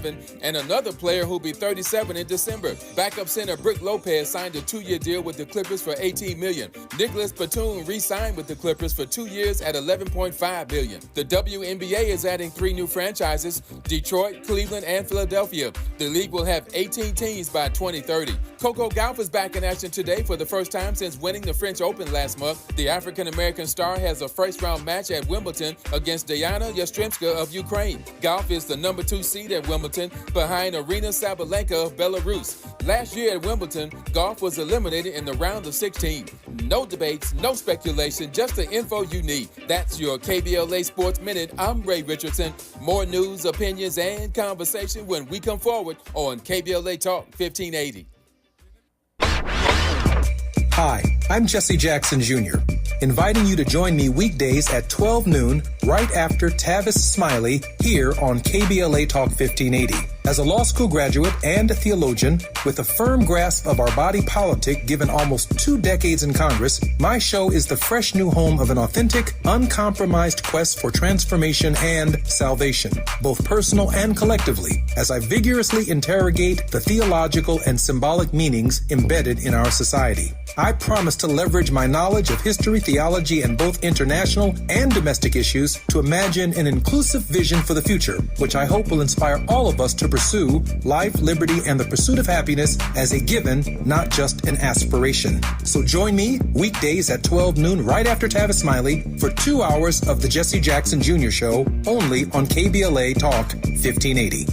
37, and another player who'll be 37 in December. Backup center Brook Lopez signed a 2-year deal with the Clippers for $18 million. Nicholas Batum re-signed with the Clippers for 2 years at $11.5 million. The WNBA is adding 3 new franchises: Detroit, Cleveland, and Philadelphia. The league will have 18 teams by 2030. Coco Gauff is back in action today for the first time since winning the French Open last month. The African-American star has a first-round match at Wimbledon against Diana Yastremska of Ukraine. Gauff is the number 2 seed at Wimbledon behind Arina Sabalenka of Belarus. Last year at Wimbledon, Gauff was eliminated in the round of 16. No debates, no speculation, just the info you need. That's your KBLA Sports Minute. I'm Ray Richardson. More news, opinions, and conversation when we come forward on KBLA Talk 1580. Hi, I'm Jesse Jackson Jr., inviting you to join me weekdays at 12 noon right after Tavis Smiley here on KBLA Talk 1580. As a law school graduate and a theologian with a firm grasp of our body politic given almost 2 decades in Congress, my show is the fresh new home of an authentic, uncompromised quest for transformation and salvation, both personal and collectively, as I vigorously interrogate the theological and symbolic meanings embedded in our society. I promise to leverage my knowledge of history, theology, and both international and domestic issues to imagine an inclusive vision for the future, which I hope will inspire all of us to pursue life, liberty, and the pursuit of happiness as a given, not just an aspiration. So join me weekdays at 12 noon right after Tavis Smiley for 2 hours of the Jesse Jackson Jr. Show only on KBLA Talk 1580.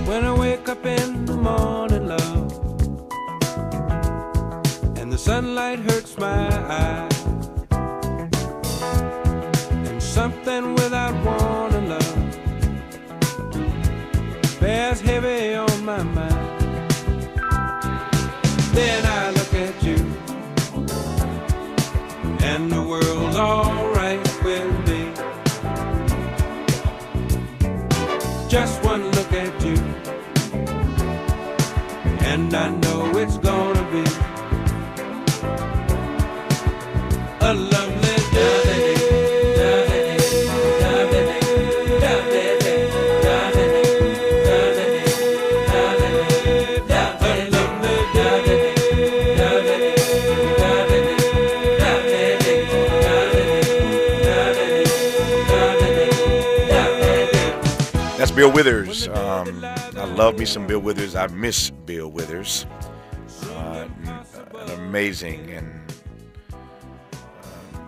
When I wake up in the morning, love, and the sunlight hurts my eyes, and something without warning, love, bears heavy on my mind. Then I look at you, and the world's alright with me. Just one look at you, and I know it's gonna be a lovely day. That's Bill Withers. I love me some Bill Withers. I miss Bill Withers. An amazing and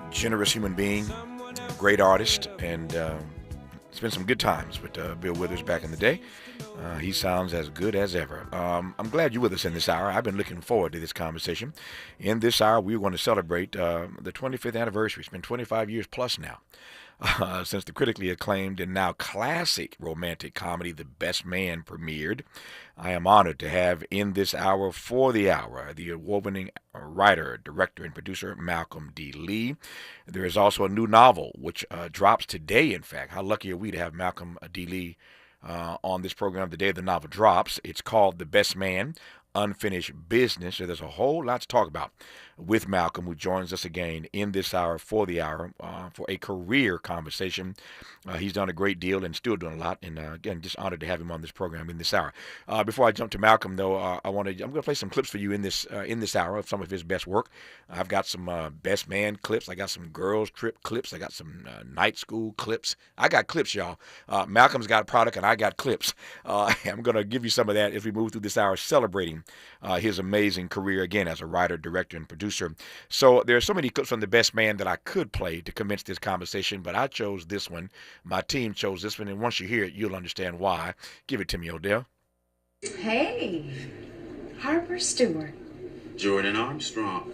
generous human being, great artist, and spent some good times with Bill Withers back in the day. He sounds as good as ever. I'm glad you're with us in this hour. I've been looking forward to this conversation. In this hour, we're going to celebrate the 25th anniversary. It's been 25 years plus now. Since the critically acclaimed and now classic romantic comedy The Best Man premiered. I am honored to have in this hour for the hour the award-winning writer, director, and producer Malcolm D. Lee. There is also a new novel which drops today, in fact. How lucky are we to have Malcolm D. Lee on this program the day the novel drops. It's called The Best Man, Unfinished Business. So there's a whole lot to talk about with Malcolm, who joins us again in this hour for the hour for a career conversation. He's done a great deal and still doing a lot, and again, just honored to have him on this program in this hour. Before I jump to Malcolm, though, I'm going to play some clips for you in this hour of some of his best work. I've got some Best Man clips. I got some girls trip clips. I got some night school clips. I got clips, y'all. Malcolm's got product, and I got clips. I'm going to give you some of that as we move through this hour, celebrating his amazing career again as a writer, director, and producer. So there are so many clips from The Best Man that I could play to commence this conversation, but I chose this one. My team chose this one, and once you hear it, you'll understand why. Give it to me, Odell. Hey, Harper Stewart. Jordan Armstrong.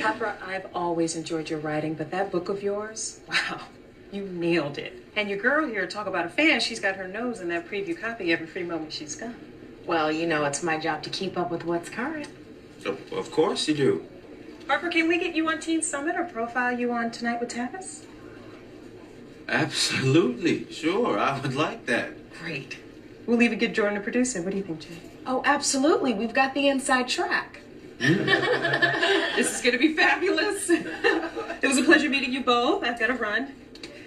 Harper, I've always enjoyed your writing, but that book of yours, wow, you nailed it. And your girl here, talk about a fan, she's got her nose in that preview copy every free moment she's got. Well, you know, it's my job to keep up with what's current. Of course you do. Harper, can we get you on Teen Summit or profile you on Tonight with Tavis? Absolutely. Sure, I would like that. Great. We'll even get Jordan to produce it. What do you think, Jay? Oh, absolutely. We've got the inside track. This is going to be fabulous. It was a pleasure meeting you both. I've got to run.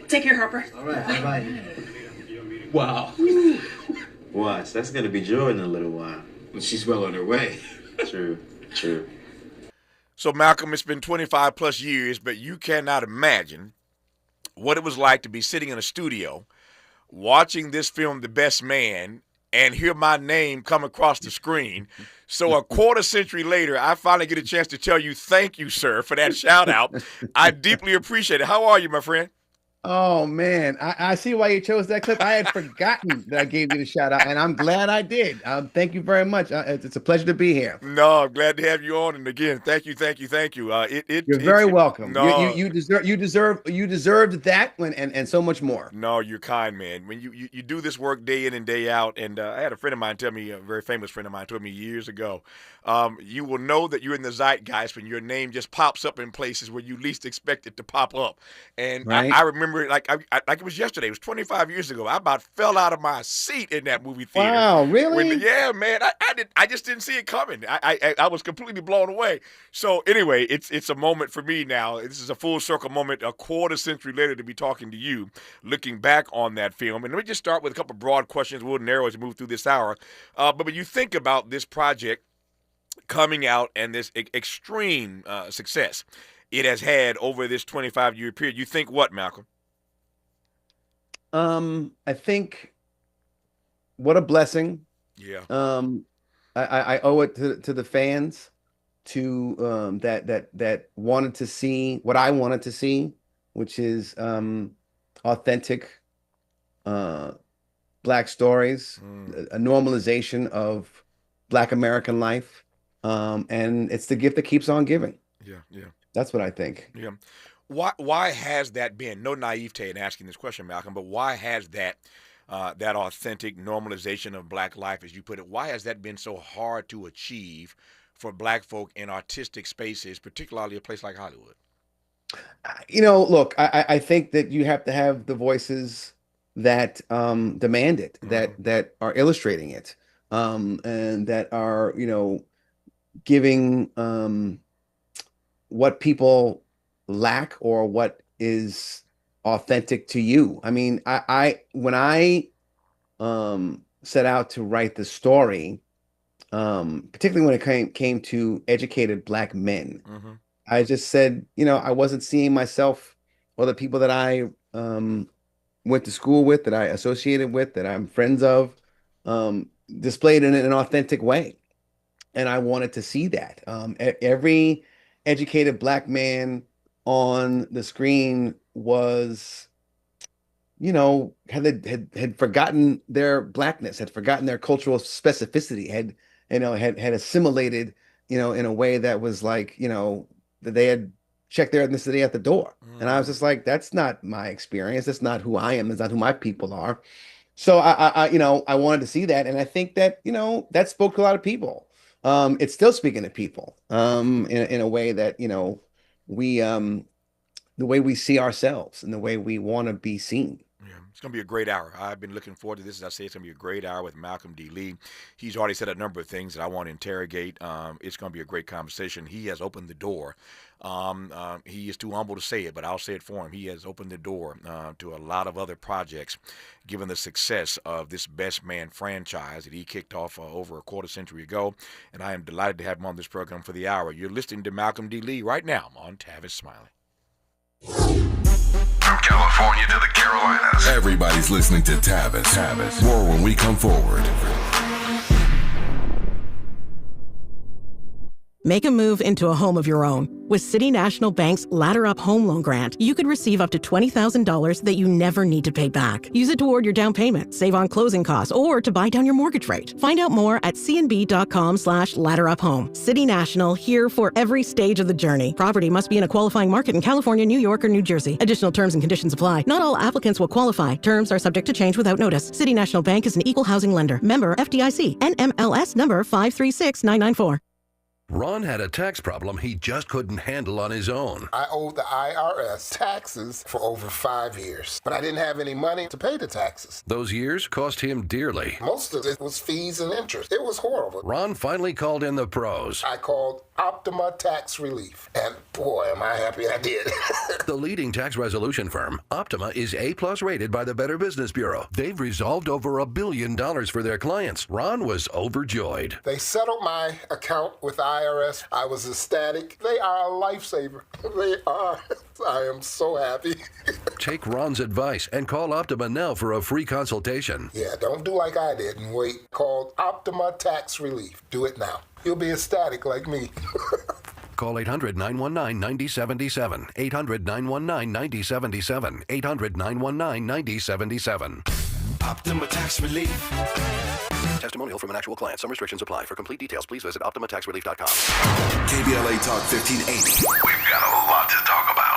Take care, Harper. All right, bye-bye. Wow. Watch, that's going to be Jordan in a little while. Well, she's well on her way. True. So, Malcolm, it's been 25 plus years, but you cannot imagine what it was like to be sitting in a studio watching this film, The Best Man, and hear my name come across the screen. So a quarter century later, I finally get a chance to tell you thank you, sir, for that shout out. I deeply appreciate it. How are you, my friend? Oh, man. I see why you chose that clip. I had forgotten that I gave you the shout out, and I'm glad I did. Thank you very much. It's a pleasure to be here. No, I'm glad to have you on. And again, thank you. You're very welcome. No, you deserved that and so much more. No, you're kind, man. When you do this work day in and day out, and I had a friend of mine tell me, a very famous friend of mine told me years ago, you will know that you're in the zeitgeist when your name just pops up in places where you least expect it to pop up. And right. I remember like it was yesterday. It was 25 years ago. I about fell out of my seat in that movie theater. Wow, really? Yeah, man. I just didn't see it coming. I was completely blown away. So anyway, it's a moment for me now. This is a full circle moment, a quarter century later, to be talking to you, looking back on that film. And let me just start with a couple of broad questions. We'll narrow as we move through this hour. But when you think about this project coming out and this extreme success it has had over this 25-year period, you think what, Malcolm? I think what a blessing. Yeah. I owe it to the fans that wanted to see what I wanted to see, which is authentic Black stories, a normalization of Black American life, and it's the gift that keeps on giving. Yeah. That's what I think. Yeah. Why has that been? No naivete in asking this question, Malcolm, but why has that that authentic normalization of Black life, as you put it, why has that been so hard to achieve for Black folk in artistic spaces, particularly a place like Hollywood? Look, I think that you have to have the voices that demand it, that are illustrating it, and that are, giving what people lack or what is authentic to you. I mean, when I set out to write the story, particularly when it came to educated Black men, I just said, I wasn't seeing myself or the people that I went to school with, that I associated with, that I'm friends of, displayed in an authentic way. And I wanted to see that. Every educated Black man on the screen was, had forgotten their Blackness, had forgotten their cultural specificity, had assimilated, in a way that was like, that they had checked their ethnicity at the door. And I was just like, that's not my experience. That's not who I am. That's not who my people are. So I wanted to see that. And I think that, that spoke to a lot of people. It's still speaking to people in a way that, we the way we see ourselves and the way we want to be seen. Yeah, it's going to be a great hour. I've been looking forward to this. As I say, it's going to be a great hour with Malcolm D. Lee. He's already said a number of things that I want to interrogate. It's going to be a great conversation. He has opened the door. He is too humble to say it, but I'll say it for him. He has opened the door to a lot of other projects, given the success of this Best Man franchise that he kicked off over a quarter century ago. And I am delighted to have him on this program for the hour. You're listening to Malcolm D. Lee right now on Tavis Smiley. From California to the Carolinas, everybody's listening to Tavis. More when we come forward. Make a move into a home of your own. With City National Bank's Ladder Up Home Loan Grant, you could receive up to $20,000 that you never need to pay back. Use it toward your down payment, save on closing costs, or to buy down your mortgage rate. Find out more at cnb.com/ladderuphome. City National, here for every stage of the journey. Property must be in a qualifying market in California, New York, or New Jersey. Additional terms and conditions apply. Not all applicants will qualify. Terms are subject to change without notice. City National Bank is an equal housing lender. Member FDIC. NMLS number 536994. Ron had a tax problem he just couldn't handle on his own. I owed the IRS taxes for over 5 years, but I didn't have any money to pay the taxes. Those years cost him dearly. Most of it was fees and interest. It was horrible. Ron finally called in the pros. I called Optima Tax Relief, and boy, am I happy I did. The leading tax resolution firm, Optima, is A-plus rated by the Better Business Bureau. They've resolved over $1 billion for their clients. Ron was overjoyed. They settled my account with IRS. I was ecstatic. They are a lifesaver. They are. I am so happy. Take Ron's advice and call Optima now for a free consultation. Yeah, don't do like I did and wait. Call Optima Tax Relief. Do it now. You'll be ecstatic like me. Call 800-919-9077. 800-919-9077. 800-919-9077. Optima Tax Relief. Testimonial from an actual client. Some restrictions apply. For complete details, please visit OptimaTaxRelief.com. KBLA Talk 1580. We've got a lot to talk about.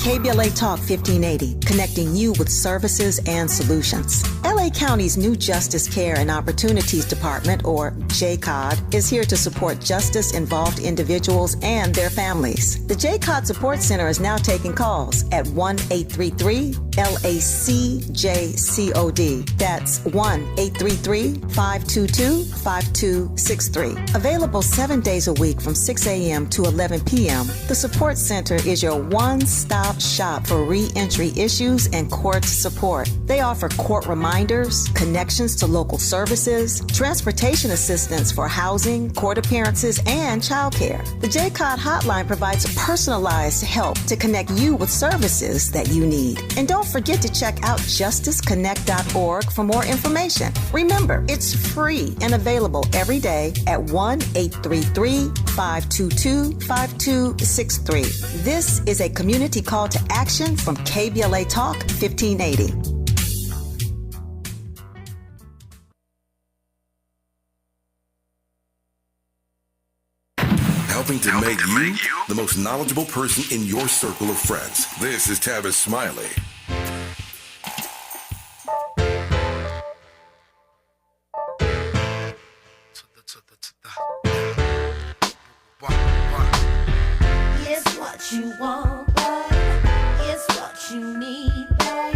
KBLA Talk 1580, connecting you with services and solutions. LA County's new Justice Care and Opportunities Department, or JCOD, is here to support justice-involved individuals and their families. The JCOD Support Center is now taking calls at 1-833-LACJCOD. That's 1-833-522-5263. Available 7 days a week from 6 a.m. to 11 p.m., the Support Center is your one-stop shop for re-entry issues and court support. They offer court reminders, connections to local services, transportation assistance for housing, court appearances, and childcare. The JCOD hotline provides personalized help to connect you with services that you need. And don't forget to check out justiceconnect.org for more information. Remember, it's free and available every day at 1-833-522-5263. This is a community call to action from KBLA Talk 1580. Helping to make you the most knowledgeable person in your circle of friends. This is Tavis Smiley. It's what you want, babe. It's what you need, babe.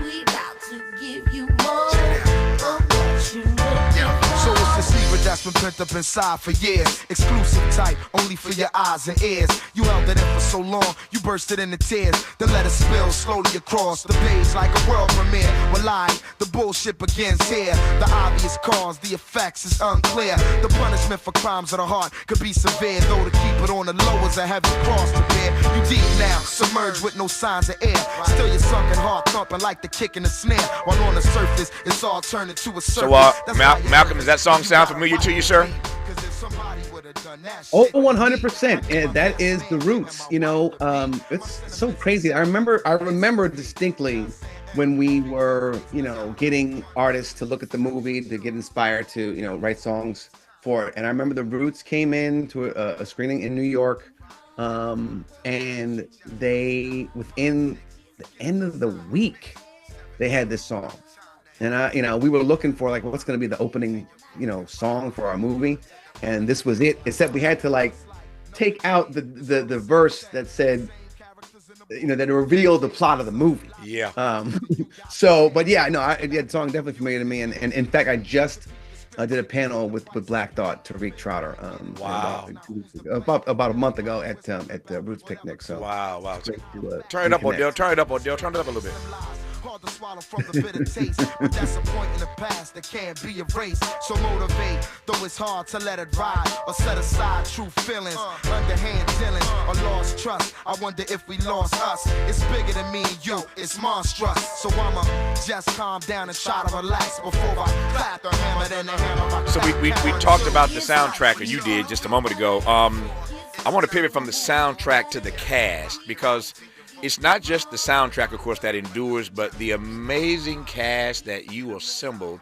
We about to give you more of what you need. So it's the secret that's been pent up inside for years. Exclusive type, only for your eyes and ears. You held it in for so long, you bursted into tears. Then let it spill slowly across the page like a world premiere. Well, the bullshit begins here. The obvious cause, the effects is unclear. The punishment for crimes of the heart could be severe, though to keep it on the low is a heavy cross to bear. You deep now, submerged with no signs of air. Still your sunken heart thumping like the kick in the snare. While on the surface, it's all turned into a circus. So, Malcolm, does that song sound familiar to you, sir? Oh, 100%. And that is the Roots. You know, it's so crazy. I remember distinctly when we were, getting artists to look at the movie, to get inspired to, write songs for it. And I remember the Roots came in to a screening in New York. And they, within the end of the week, they had this song. And we were looking for like, what's going to be the opening, song for our movie. And this was it, except we had to take out the verse that said, that revealed the plot of the movie. Yeah. That song definitely familiar to me. And in fact, I just did a panel with Black Thought, Tariq Trotter. Wow. About a month ago at the Roots Picnic. So wow. Turn it up, Odell. Turn it up a little bit. Hard to swallow from the bitter taste, but that's a point in the past that can't be erased. So motivate, though it's hard to let it ride or set aside true feelings, underhand dealing or lost trust. I wonder if we lost us. It's bigger than me and you, it's monstrous. So I'ma just calm down and try to relax before I clap the hammer, then the hammer. So we talked about the soundtrack, or you did just a moment ago. I want to pivot from the soundtrack to the cast, because it's not just the soundtrack, of course, that endures, but the amazing cast that you assembled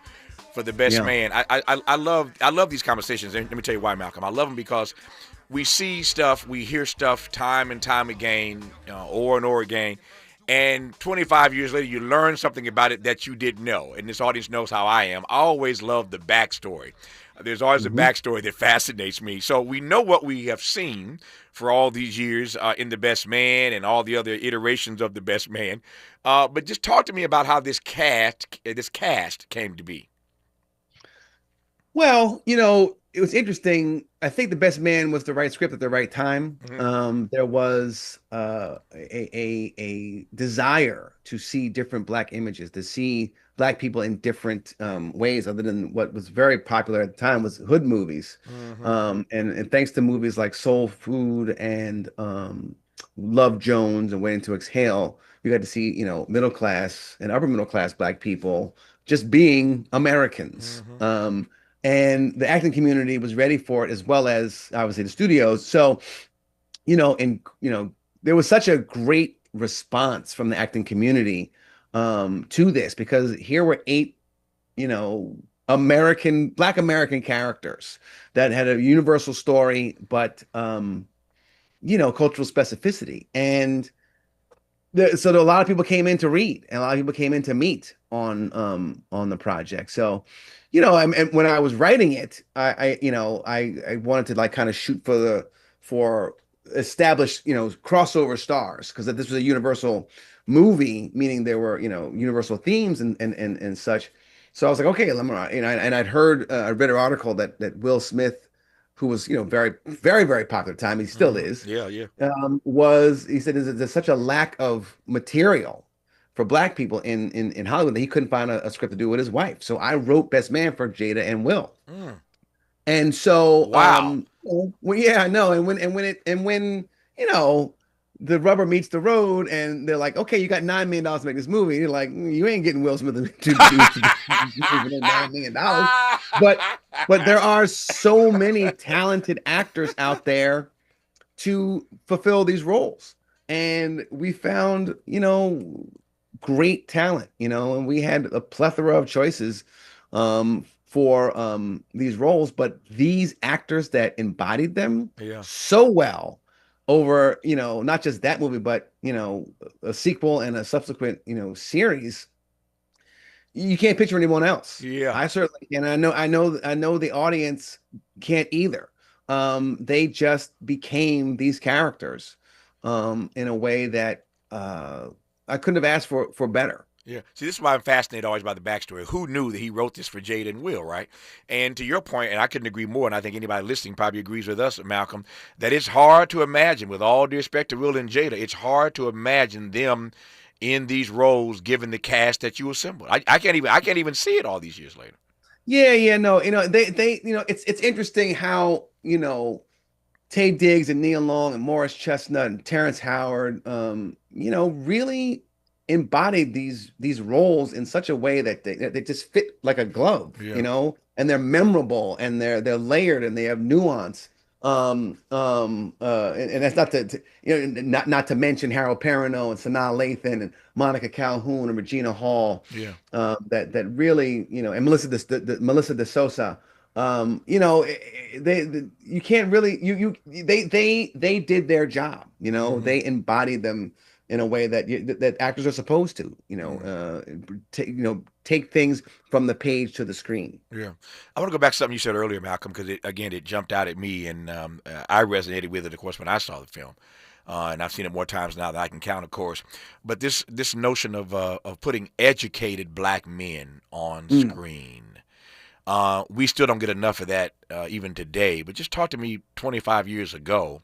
for The Best Man. I love these conversations, and let me tell you why, Malcolm. I love them because we see stuff, we hear stuff time and time again, over and over again, and 25 years later, you learn something about it that you didn't know, and this audience knows how I am. I always love the backstory. There's always a Mhm. backstory that fascinates me. So we know what we have seen for all these years in The Best Man and all the other iterations of The Best Man. But just talk to me about how this cast came to be. Well, it was interesting. I think The Best Man was the right script at the right time. There was a desire to see different Black images, to see Black people in different ways, other than what was very popular at the time was hood movies. And thanks to movies like Soul Food and Love Jones and Waiting to Exhale, you got to see, middle class and upper middle class Black people just being Americans. And the acting community was ready for it, as well as obviously the studios. So, there was such a great response from the acting community to this, because here were 8, Black American characters that had a universal story, but cultural specificity. And so a lot of people came in to read, and a lot of people came in to meet on the project. So, and when I was writing it, I wanted to like kind of shoot for established, crossover stars, because this was a universal movie, meaning there were, universal themes and such. So I was like, okay, let me, and I'd heard, I read an article that Will Smith, who was, very, very, very popular at the time, he still is, Yeah, yeah. he said there's such a lack of material for Black people in Hollywood that he couldn't find a script to do with his wife. So I wrote Best Man for Jada and Will. And so, Wow. well, yeah, I know. And when the rubber meets the road, and they're like, okay, you got $9 million to make this movie. You're like, you ain't getting Will Smith to do $9 million. But there are so many talented actors out there to fulfill these roles. And we found, great talent, and we had a plethora of choices for these roles, but these actors that embodied them so well over, not just that movie, but, a sequel and a subsequent, series, you can't picture anyone else. Yeah. I certainly can. I know the audience can't either. They just became these characters in a way that I couldn't have asked for better. Yeah. See, this is why I'm fascinated always by the backstory. Who knew that he wrote this for Jada and Will, right? And to your point, and I couldn't agree more, and I think anybody listening probably agrees with us, Malcolm, that it's hard to imagine, with all due respect to Will and Jada, it's hard to imagine them in these roles given the cast that you assembled. I can't even see it all these years later. Yeah, no, they it's interesting how, Taye Diggs and Neil Long and Morris Chestnut and Terrence Howard, really embodied these roles in such a way that they just fit like a glove, and they're memorable, and they're layered, and they have nuance. And that's not not to mention Harold Perrineau and Sanaa Lathan and Monica Calhoun and Regina Hall. Yeah. That really, and Melissa De Sosa. You can't really they did their job. They embodied them in a way that actors are supposed to. Take things from the page to the screen. Yeah. I want to go back to something you said earlier, Malcolm, because it jumped out at me, and I resonated with it, of course, when I saw the film. And I've seen it more times now than I can count, of course. But this notion of putting educated Black men on screen, we still don't get enough of that even today. But just talk to me 25 years ago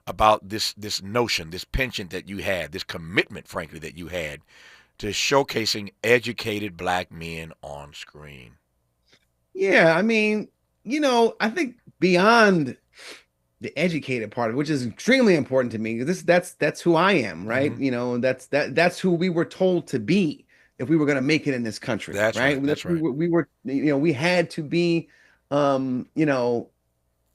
about this notion, this penchant that you had, this commitment, frankly, that you had to showcasing educated Black men on screen. Yeah, I mean, I think beyond the educated part of it, which is extremely important to me, that's who I am, right? That's who we were told to be if we were going to make it in this country. That's right. That's right. We were, we had to be,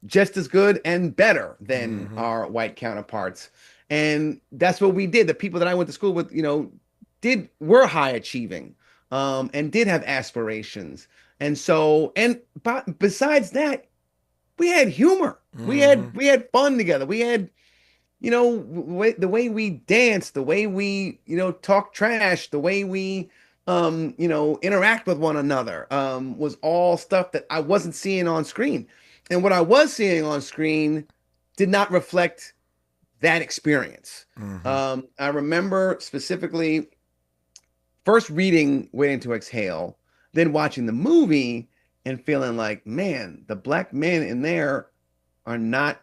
just as good and better than our white counterparts. And that's what we did. The people that I went to school with, were high achieving, and did have aspirations. And so, but besides that, we had humor. We had fun together. We had, the way we danced, the way we, talk trash, the way we, interact with one another, was all stuff that I wasn't seeing on screen. And what I was seeing on screen did not reflect that experience. I remember specifically first reading Waiting to Exhale, then watching the movie and feeling like, man, the black men in there are not,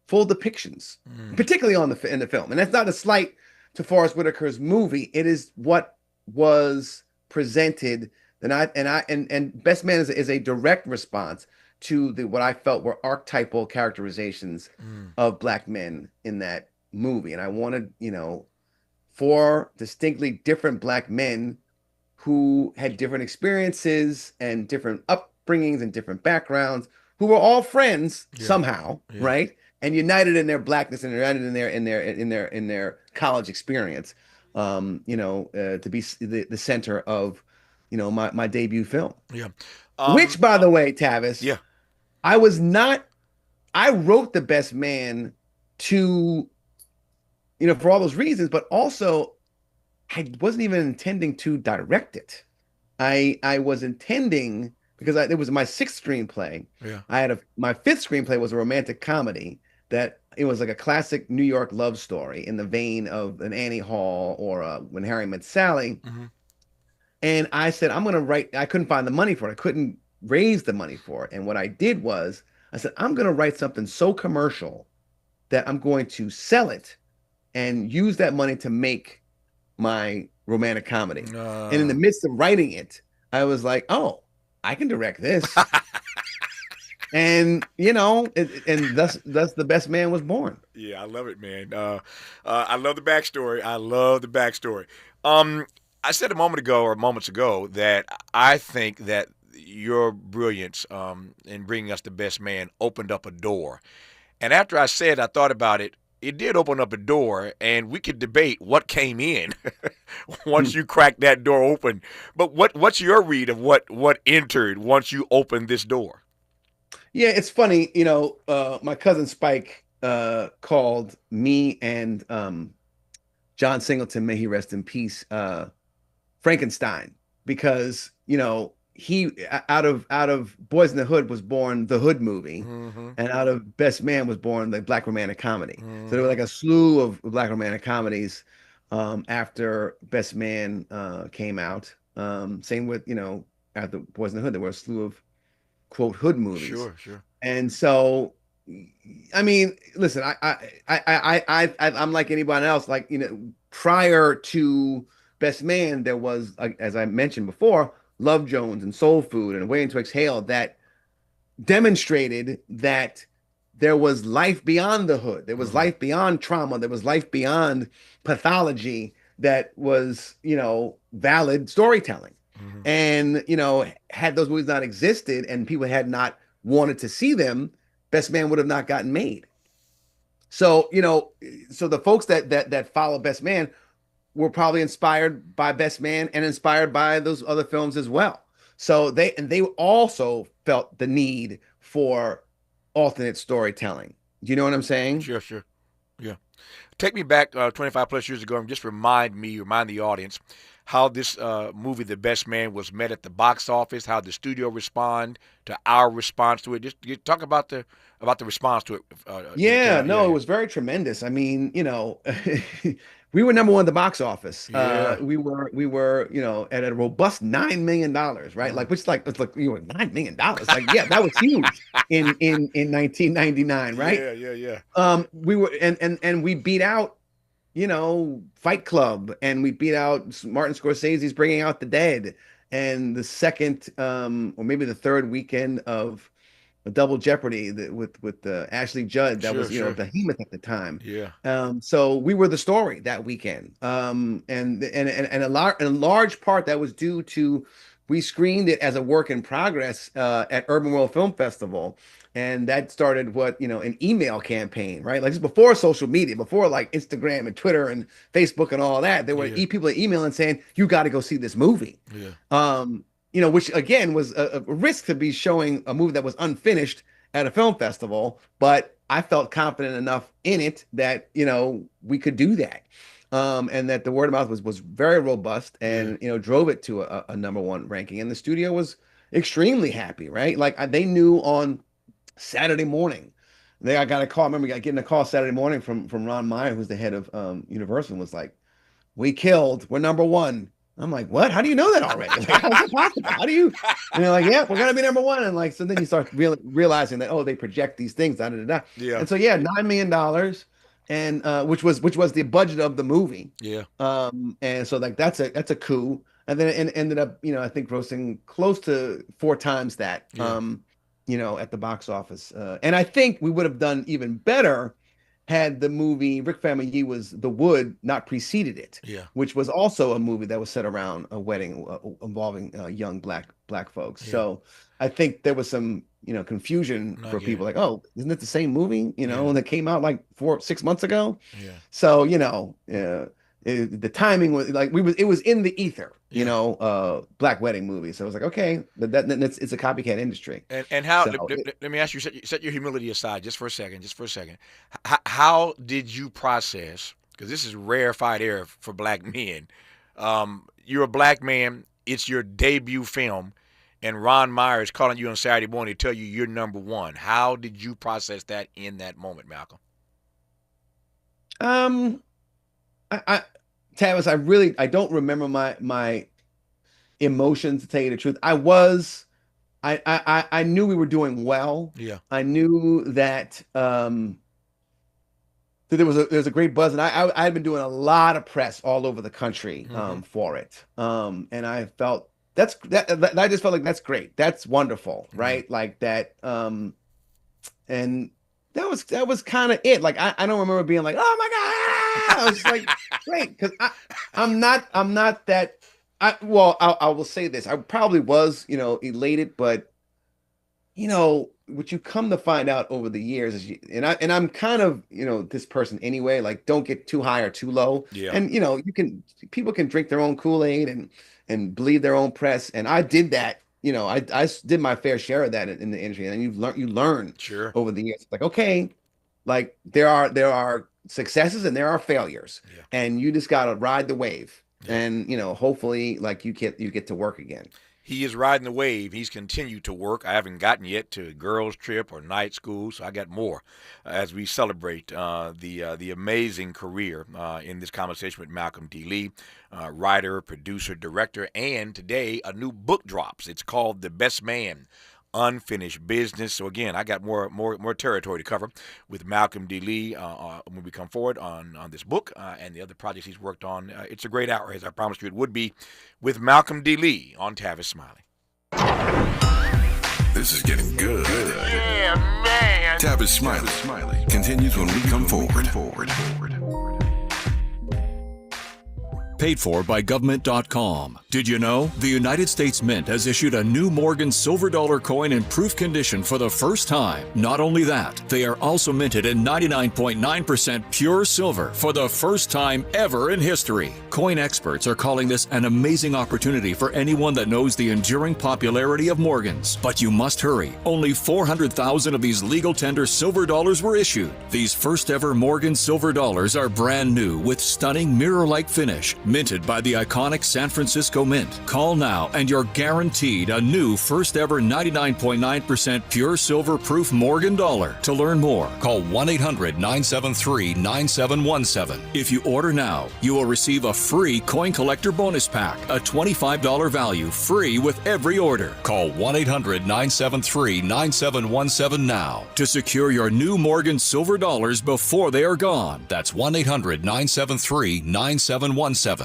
full depictions, particularly in the film. And that's not a slight to Forrest Whitaker's movie. It is what was presented. And Best Man is a direct response to what I felt were archetypal characterizations of black men in that movie. And I wanted, four distinctly different black men who had different experiences and different upbringings and different backgrounds, who were all friends somehow, right? And united in their blackness and united in their college experience, to be the center of, my debut film. Yeah. Which, by the way, Tavis, I wrote The Best Man to, for all those reasons, but also I wasn't even intending to direct it. I was intending, because it was my sixth screenplay. Yeah. My fifth screenplay was a romantic comedy that it was like a classic New York love story in the vein of an Annie Hall or When Harry Met Sally. And I said, I'm going to write, I couldn't find the money for it. I couldn't raise the money for it. And what I did was I said, I'm going to write something so commercial that I'm going to sell it and use that money to make my romantic comedy. And in the midst of writing it, I was like, oh, I can direct this. And and thus The Best Man was born. Yeah, I love it, man. I love the backstory. I said moments ago that I think that your brilliance in bringing us The Best Man opened up a door. And after I said, I thought about it. It did open up a door, and we could debate what came in once you cracked that door open. But what's your read of what entered once you opened this door? Yeah, it's funny. My cousin Spike called me and John Singleton, may he rest in peace, Frankenstein, because he out of Boys in the Hood was born the Hood movie, and out of Best Man was born the black romantic comedy. So there were like a slew of black romantic comedies after Best Man came out. Same with after Boys in the Hood, there were a slew of quote hood movies. Sure. And so, I mean, listen, I'm like anyone else. Like prior to Best Man, there was, as I mentioned before, Love Jones and Soul Food and Waiting to Exhale that demonstrated that there was life beyond the hood. There was life beyond trauma. There was life beyond pathology that was, valid storytelling. And, had those movies not existed and people had not wanted to see them, Best Man would have not gotten made. So, so the folks that follow Best Man were probably inspired by Best Man and inspired by those other films as well. So they also felt the need for alternate storytelling. Do you know what I'm saying? Sure. Yeah. Take me back 25 plus years ago and just remind the audience how this movie, The Best Man, was met at the box office, how the studio responded to our response to it. Just talk about the response to it. It was very tremendous. I mean, we were number one at the box office. Yeah. We were, at a robust $9 million, right? Like, which it's like $9 million. Like, yeah, that was huge in 1999, right? Yeah. We were and we beat out, Fight Club, and we beat out Martin Scorsese's Bringing Out the Dead, and the second or maybe the third weekend of Double Jeopardy with Ashley Judd. That was behemoth at the time. Yeah. So we were the story that weekend. And a large part that was due to we screened it as a work in progress at Urban World Film Festival. And that started an email campaign, right? Like, this before social media, before like Instagram and Twitter and Facebook and all that. There were people emailing saying, you got to go see this movie. Yeah. Which again was a risk to be showing a movie that was unfinished at a film festival. But I felt confident enough in it that, we could do that. and that the word of mouth was very robust, and drove it to a #1 ranking. And the studio was extremely happy, right? Like they knew on Saturday morning. I got a call. I remember getting a call Saturday morning from Ron Meyer, who's the head of Universal, and was like, "We're #1." I'm like, "What? How do you know that already? Like, how's it possible? How do you?" And they're like, "Yeah, we're gonna be #1." And like, so then you start realizing that they project these things. Yeah. And so $9 million, and which was the budget of the movie. Yeah. And so like that's a coup. And then it ended up, I think grossing close to 4 times that. Yeah. At the box office. And I think we would have done even better had the movie Rick Famuyiwa was The Wood not preceded it. Yeah. Which was also a movie that was set around a wedding involving young black folks. Yeah. So I think there was some, confusion for people like, oh, isn't it the same movie? That came out like 6 months ago. Yeah. So, the timing was like it was in the ether, black wedding movie. So I was like, okay, it's a copycat industry. And how? Let me ask you, set your humility aside just for a second. How did you process? Because this is rarefied air for black men. You're a black man. It's your debut film, and Ron Meyer is calling you on Saturday morning to tell you you're #1. How did you process that in that moment, Malcolm? Tavis, I don't remember my emotions, to tell you the truth. I knew we were doing well. Yeah. I knew that that there was a great buzz, and I had been doing a lot of press all over the country for it. And I felt I just felt like that's great. That's wonderful, right? Like that. And that was kind of it. Like I don't remember being like, oh my God. I was like, great, because I'm not that. I will say this. I probably was, elated, but what you come to find out over the years is, I'm kind of, this person anyway. Like, don't get too high or too low. Yeah. And people can drink their own Kool-Aid and believe their own press. And I did that. I did my fair share of that in the industry, and you learn sure over the years. Like, okay, like there are successes and there are failures, and you just gotta ride the wave, and hopefully, like you get to work again. He is riding the wave. He's continued to work. I haven't gotten yet to girls' trip or night school, so I got more as we celebrate the amazing career in this conversation with Malcolm D. Lee, writer, producer, director, and today a new book drops. It's called The Best Man, Unfinished Business. So again, I got more territory to cover with Malcolm D. Lee when we come forward on this book and the other projects he's worked on. It's a great hour, as I promised you it would be, with Malcolm D. Lee on Tavis Smiley. This is getting good. Yeah, man. Tavis Smiley continues when we come forward. Paid for by government.com. Did you know? The United States Mint has issued a new Morgan silver dollar coin in proof condition for the first time. Not only that, they are also minted in 99.9% pure silver for the first time ever in history. Coin experts are calling this an amazing opportunity for anyone that knows the enduring popularity of Morgans. But you must hurry. Only 400,000 of these legal tender silver dollars were issued. These first ever Morgan silver dollars are brand new with stunning mirror-like finish, minted by the iconic San Francisco Mint. Call now and you're guaranteed a new first ever 99.9% pure silver proof Morgan dollar. To learn more, call 1-800-973-9717. If you order now, you will receive a free coin collector bonus pack, a $25 value, free with every order. Call 1-800-973-9717 now to secure your new Morgan silver dollars before they are gone. That's 1-800-973-9717.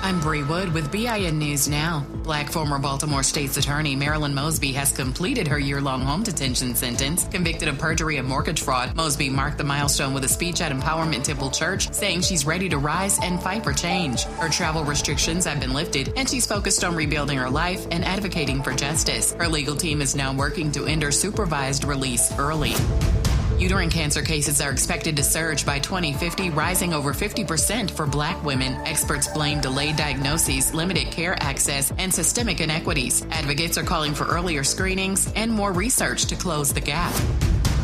I'm Bree Wood with BIN News Now. Black former Baltimore State's Attorney Marilyn Mosby has completed her year-long home detention sentence. Convicted of perjury and mortgage fraud, Mosby marked the milestone with a speech at Empowerment Temple Church, saying she's ready to rise and fight for change. Her travel restrictions have been lifted, and she's focused on rebuilding her life and advocating for justice. Her legal team is now working to end her supervised release early. Uterine cancer cases are expected to surge by 2050, rising over 50% for Black women. Experts blame delayed diagnoses, limited care access, and systemic inequities. Advocates are calling for earlier screenings and more research to close the gap.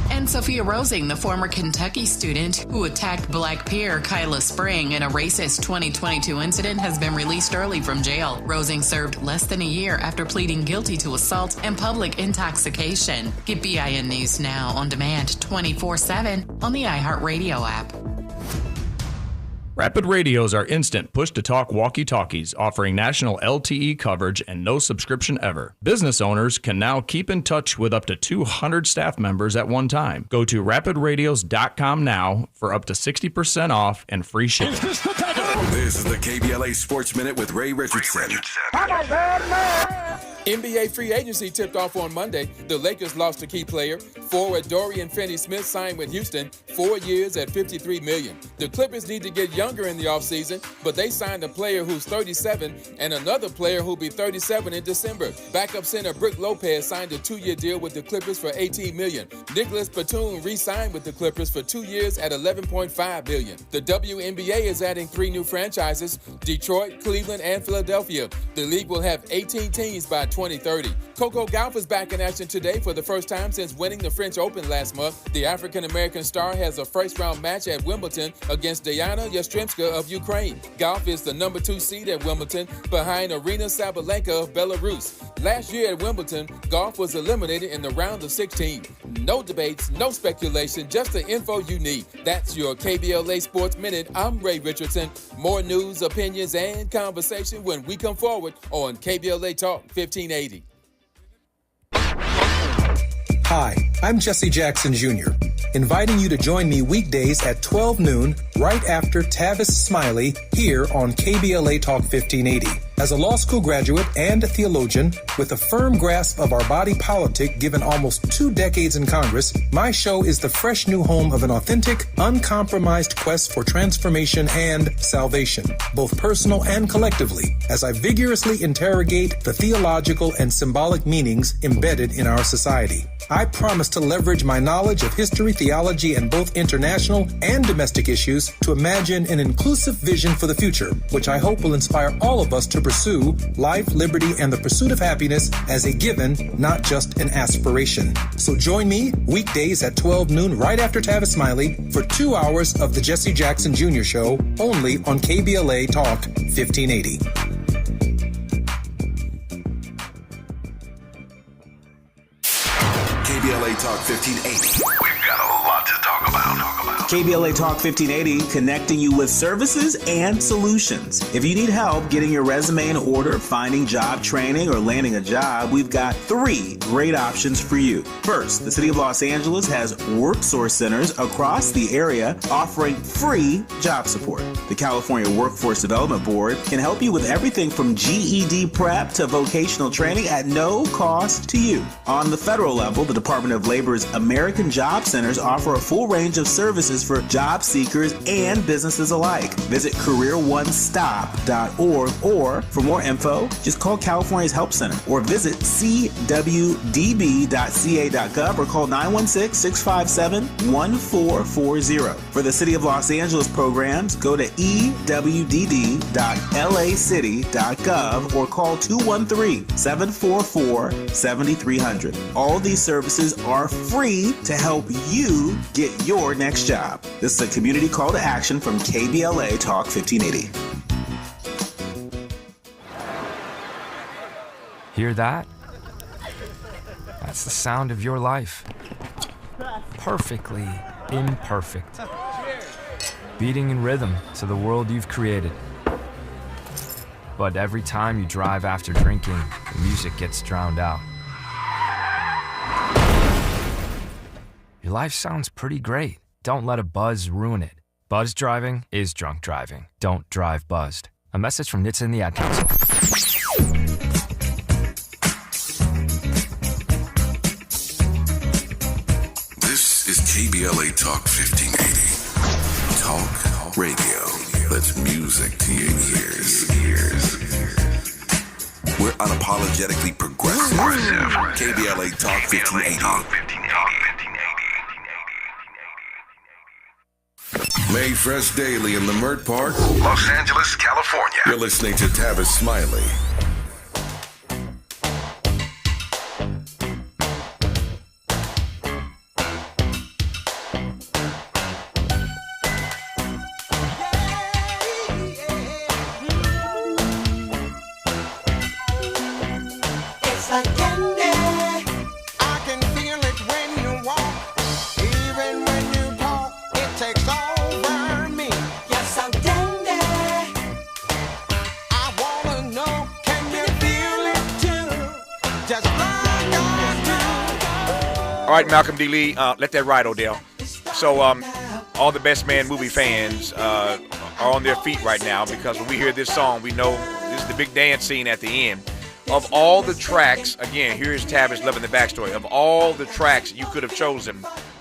And And Sophia Rosing, the former Kentucky student who attacked black peer Kyla Spring in a racist 2022 incident, has been released early from jail. Rosing served less than a year after pleading guilty to assault and public intoxication. Get BIN News Now on demand 24/7 on the iHeartRadio app. Rapid radios are instant push-to-talk walkie-talkies offering national LTE coverage and no subscription ever. Business owners can now keep in touch with up to 200 staff members at one time. Go to rapidradios.com now for up to 60% off and free shipping. This is the KBLA Sports Minute with Ray Richardson. NBA free agency tipped off on Monday. The Lakers lost a key player. Forward Dorian Finney-Smith signed with Houston, 4 years at $53 million. The Clippers need to get younger in the offseason, but they signed a player who's 37 and another player who'll be 37 in December. Backup center Brook Lopez signed a 2-year deal with the Clippers for $18 million. Nicholas Batum re-signed with the Clippers for 2 years at $11.5 million. The WNBA is adding 3 new franchises: Detroit, Cleveland, and Philadelphia. The league will have 18 teams by 2030. Coco Gauff is back in action today for the first time since winning the French Open last month. The African-American star has a first-round match at Wimbledon against Diana Yastremska of Ukraine. Gauff is the number 2 seed at Wimbledon behind Arina Sabalenka of Belarus. Last year at Wimbledon, Gauff was eliminated in the round of 16. No debates, no speculation, just the info you need. That's your KBLA Sports Minute. I'm Ray Richardson. More news, opinions, and conversation when we come forward on KBLA Talk 1580. Hi, I'm Jesse Jackson Jr., inviting you to join me weekdays at 12 noon, right after Tavis Smiley, here on KBLA Talk 1580. As a law school graduate and a theologian with a firm grasp of our body politic given almost 2 decades in Congress, my show is the fresh new home of an authentic, uncompromised quest for transformation and salvation, both personal and collectively, as I vigorously interrogate the theological and symbolic meanings embedded in our society. I promise to leverage my knowledge of history, theology, and both international and domestic issues to imagine an inclusive vision for the future, which I hope will inspire all of us to pursue life, liberty, and the pursuit of happiness as a given, not just an aspiration. So join me weekdays at 12 noon right after Tavis Smiley for 2 hours of the Jesse Jackson Jr. Show, only on KBLA Talk 1580. KBLA Talk 1580. We've got a lot to talk about. KBLA Talk 1580, connecting you with services and solutions. If you need help getting your resume in order, finding job training, or landing a job, we've got 3 great options for you. First, the City of Los Angeles has WorkSource centers across the area offering free job support. The California Workforce Development Board can help you with everything from GED prep to vocational training at no cost to you. On the federal level, the Department of Labor's American Job Centers offer a full range of services for job seekers and businesses alike. Visit careeronestop.org, or for more info, just call California's Help Center or visit cwdb.ca.gov or call 916-657-1440. For the City of Los Angeles programs, go to ewd.lacity.gov or call 213-744-7300. All these services are free to help you get your next job. This is a community call to action from KBLA Talk 1580. Hear that? That's the sound of your life. Perfectly imperfect. Beating in rhythm to the world you've created. But every time you drive after drinking, the music gets drowned out. Your life sounds pretty great. Don't let a buzz ruin it. Buzz driving is drunk driving. Don't drive buzzed. A message from NHTSA and the Ad Council. This is KBLA Talk 1580. Talk radio. That's music to your ears. We're unapologetically progressive. KBLA Talk 1580. Made fresh daily in Leimert Park, Los Angeles, California. You're listening to Tavis Smiley. All right, Malcolm D. Lee, let that ride, Odell. So, all the Best Man movie fans are on their feet right now because when we hear this song, we know this is the big dance scene at the end. Of all the tracks, again, here's Tavis loving the backstory. Of all the tracks you could have chosen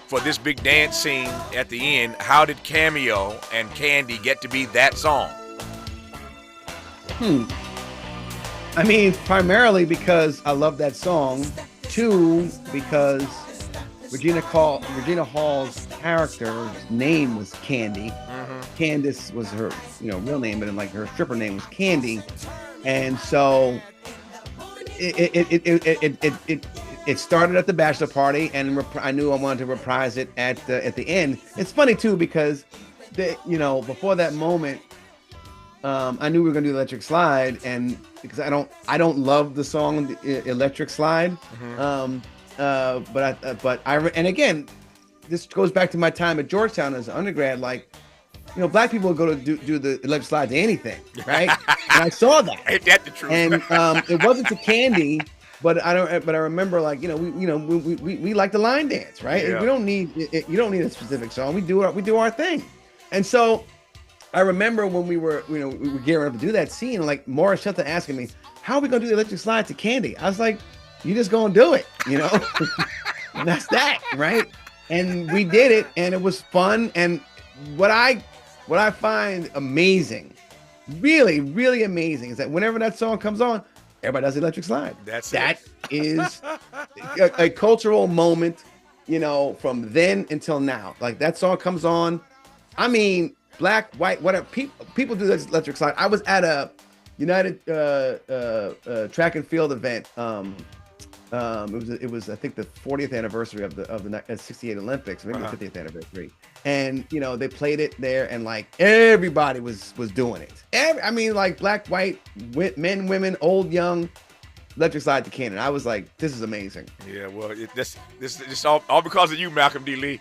for this big dance scene at the end, how did Cameo and Candy get to be that song? I mean, primarily because I love that song. 2, because Regina Hall's character's name was Candy. Candace was her, real name, but like her stripper name was Candy, and so it started at the bachelor party, and I knew I wanted to reprise it at the end. It's funny too because before that moment, I knew we were gonna do Electric Slide, and because I don't love the song Electric Slide, but and again, this goes back to my time at Georgetown as an undergrad. Like, black people go to do the Electric Slide to anything, right? And I saw that. Ain't that the truth? And it wasn't to Candy, but I remember, like, we like the line dance, right? Yeah. We don't need you don't need a specific song. We do our thing. And so I remember when we were gearing up to do that scene, like Morris Chester asking me, "How are we gonna do the Electric Slide to Candy?" I was like, "You just gonna do it, And that's that, right?" And we did it, and it was fun. And what I find amazing, really, really amazing, is that whenever that song comes on, everybody does the Electric Slide. That is a cultural moment, from then until now. Like, that song comes on. I mean, black, white, whatever. People do this Electric Slide. I was at a United track and field event. It was I think the 40th anniversary of the 68 Olympics, maybe the 50th anniversary. And they played it there, and like everybody was doing it. I mean, like black, white, men, women, old, young. Electric Slide to Cannon. I was like, this is amazing. Yeah, well, this all because of you, Malcolm D. Lee.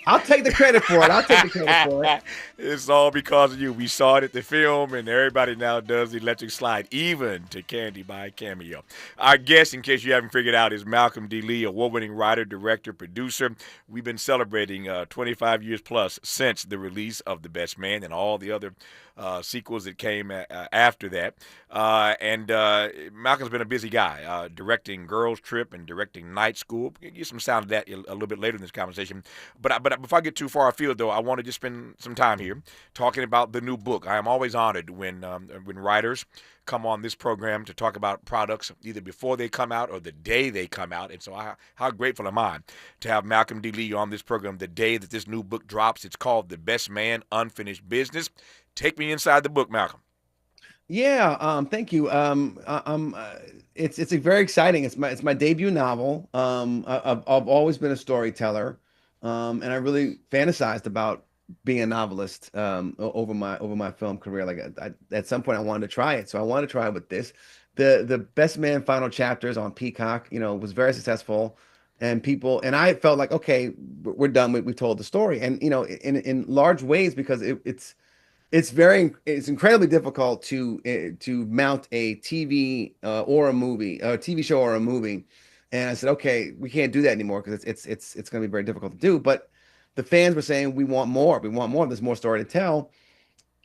I'll take the credit for it. It's all because of you. We saw it at the film, and everybody now does the Electric Slide, even to Candy by Cameo. Our guest, in case you haven't figured out, is Malcolm D. Lee, award-winning writer, director, producer. We've been celebrating 25 years plus since the release of The Best Man and all the other sequels that came after that. And Malcolm's been a busy guy, directing Girls Trip and directing Night School. We'll get some sound of that a little bit later in this conversation. But before I get too far afield, though, I want to just spend some time here talking about the new book. I am always honored when writers come on this program to talk about products either before they come out or the day they come out. And so how grateful am I to have Malcolm D. Lee on this program the day that this new book drops. It's called The Best Man, Unfinished Business. Take me inside the book, Malcolm. Yeah, thank you. It's very exciting. It's my debut novel. I've always been a storyteller, and I really fantasized about being a novelist over my film career. Like at some point, I wanted to try it, so I wanted to try it with this. The Best Man final chapters on Peacock, was very successful, and I felt like, okay, we're done. We told the story, and in large ways because it's incredibly difficult to mount a TV or a movie, a TV show or a movie. And I said, okay, we can't do that anymore because it's going to be very difficult to do. But the fans were saying, we want more. There's more story to tell.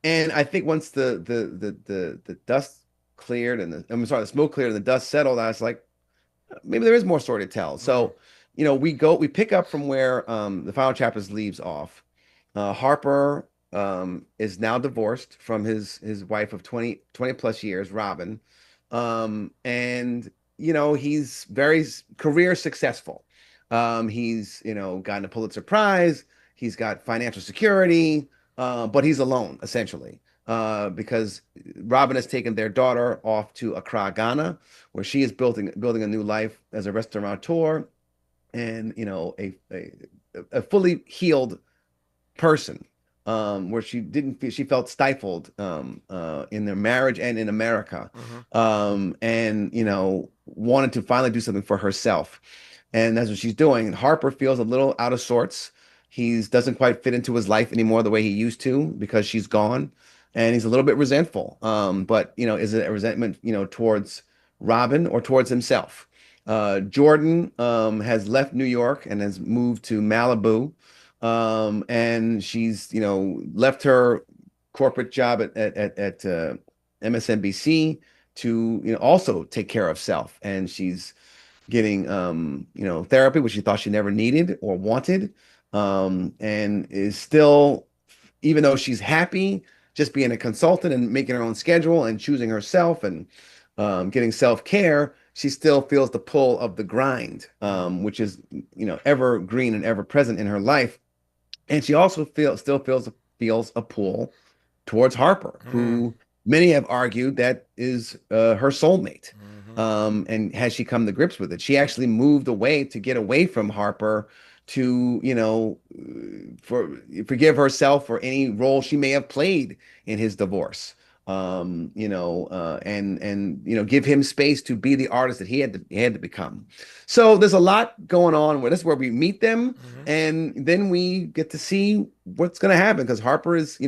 And I think once the dust cleared and the smoke cleared and the dust settled, I was like, maybe there is more story to tell. So, we pick up from where the final chapters leaves off. Harper is now divorced from his wife of 20 plus years, Robin. And he's very career successful. He's gotten a Pulitzer Prize, he's got financial security, but he's alone essentially, because Robin has taken their daughter off to Accra, Ghana, where she is building a new life as a restaurateur and a fully healed person. Where she felt stifled in their marriage and in America, and wanted to finally do something for herself, and that's what she's doing. And Harper feels a little out of sorts. He doesn't quite fit into his life anymore the way he used to because she's gone, and he's a little bit resentful. But is it a resentment towards Robin or towards himself? Jordan has left New York and has moved to Malibu, and she's left her corporate job at MSNBC to also take care of self, and she's getting therapy, which she thought she never needed or wanted, and is still, even though she's happy just being a consultant and making her own schedule and choosing herself and getting self-care, she still feels the pull of the grind, which is ever green and ever present in her life. And she also still feels a pull towards Harper, who many have argued that is her soulmate. And has she come to grips with it? She actually moved away to get away from Harper to, forgive herself for any role she may have played in his divorce. And give him space to be the artist that he had to become. So there's a lot going on where this is where we meet them, and then we get to see what's going to happen, because Harper is,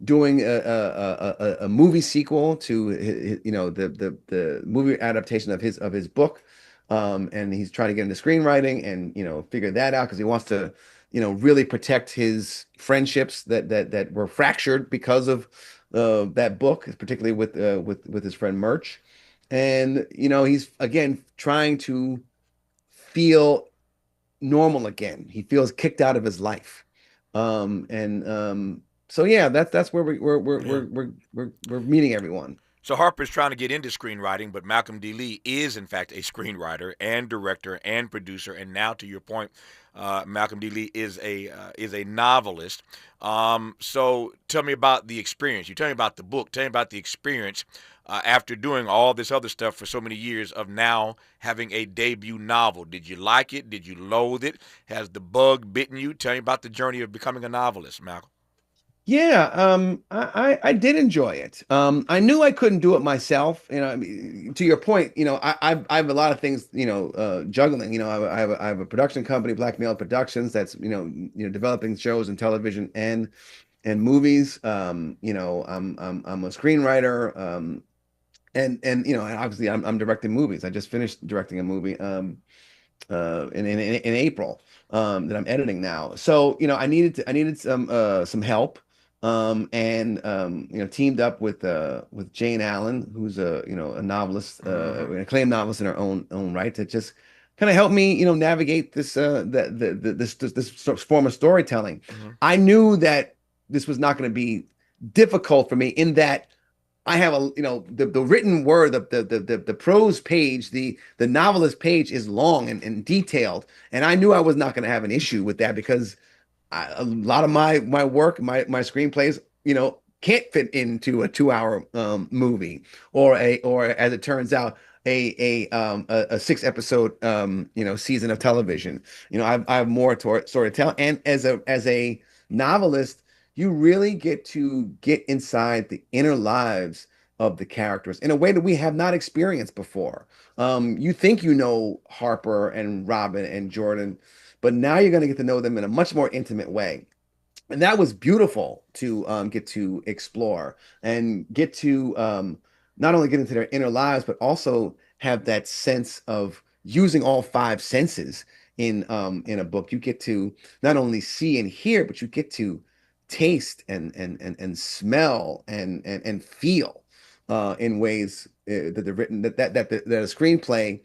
doing a movie sequel to the movie adaptation of his book, and he's trying to get into screenwriting and figure that out, because he wants to really protect his friendships that were fractured because of that book, particularly with his friend Murch. And he's again trying to feel normal again. He feels kicked out of his life, so yeah, that's where we're meeting everyone. So Harper's trying to get into screenwriting, but Malcolm D. Lee is in fact a screenwriter and director and producer, and now, to your point, Malcolm D. Lee is a novelist. So tell me about the experience. You tell me about the book. Tell me about the experience after doing all this other stuff for so many years of now having a debut novel. Did you like it? Did you loathe it? Has the bug bitten you? Tell me about the journey of becoming a novelist, Malcolm. Yeah, I did enjoy it. I knew I couldn't do it myself. I mean, to your point, I have a lot of things, juggling. I have a production company, Black Male Productions, that's developing shows and television and movies. I'm a screenwriter, and obviously I'm directing movies. I just finished directing a movie in April that I'm editing now. So I needed some help. Teamed up with Jane Allen, who's a novelist, an acclaimed novelist in her own right, to just kind of help me navigate this this form of storytelling. I knew that this was not going to be difficult for me, in that I have the written word, the prose page, the novelist page is long and detailed, and I knew I was not going to have an issue with that, because a lot of my work, my screenplays, can't fit into a 2-hour movie, or as it turns out, a 6-episode season of television. I have more story to tell, and as a novelist, you really get to get inside the inner lives of the characters in a way that we have not experienced before. You think Harper and Robin and Jordan, but now you're going to get to know them in a much more intimate way. And that was beautiful to get to explore and get to not only get into their inner lives, but also have that sense of using all 5 senses in a book. You get to not only see and hear, but you get to taste and smell and feel in ways that they're written, that a screenplay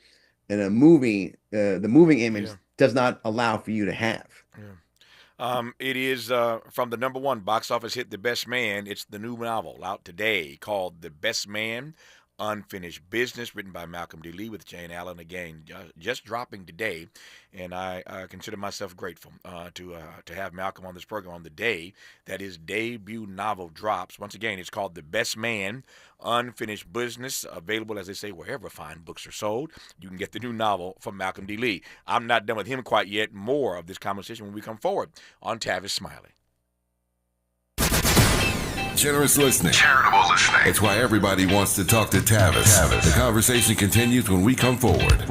and a movie, the moving image does not allow for you to have. It is from the #1 box office hit, The Best Man. It's the new novel out today called The Best Man, Unfinished Business, written by Malcolm D. Lee with Jane Allen, again, just dropping today. And I consider myself grateful to have Malcolm on this program on the day that his debut novel drops. Once again, it's called The Best Man, Unfinished Business, available, as they say, wherever fine books are sold. You can get the new novel from Malcolm D. Lee. I'm not done with him quite yet. More of this conversation when we come forward on Tavis Smiley. Generous listening. Charitable listening. It's why everybody wants to talk to Tavis. The conversation continues when we come forward.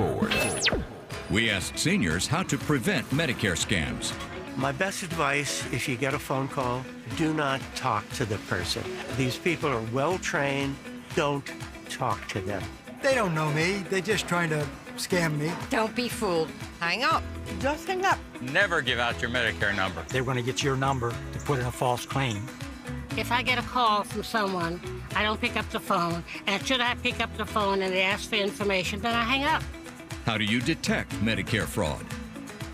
We ask seniors how to prevent Medicare scams. My best advice, if you get a phone call, do not talk to the person. These people are well trained. Don't talk to them. They don't know me. They're just trying to scam me. Don't be fooled. Hang up. Just hang up. Never give out your Medicare number. They're going to get your number to put in a false claim. If I get a call from someone, I don't pick up the phone. And should I pick up the phone and they ask for information, then I hang up. How do you detect Medicare fraud?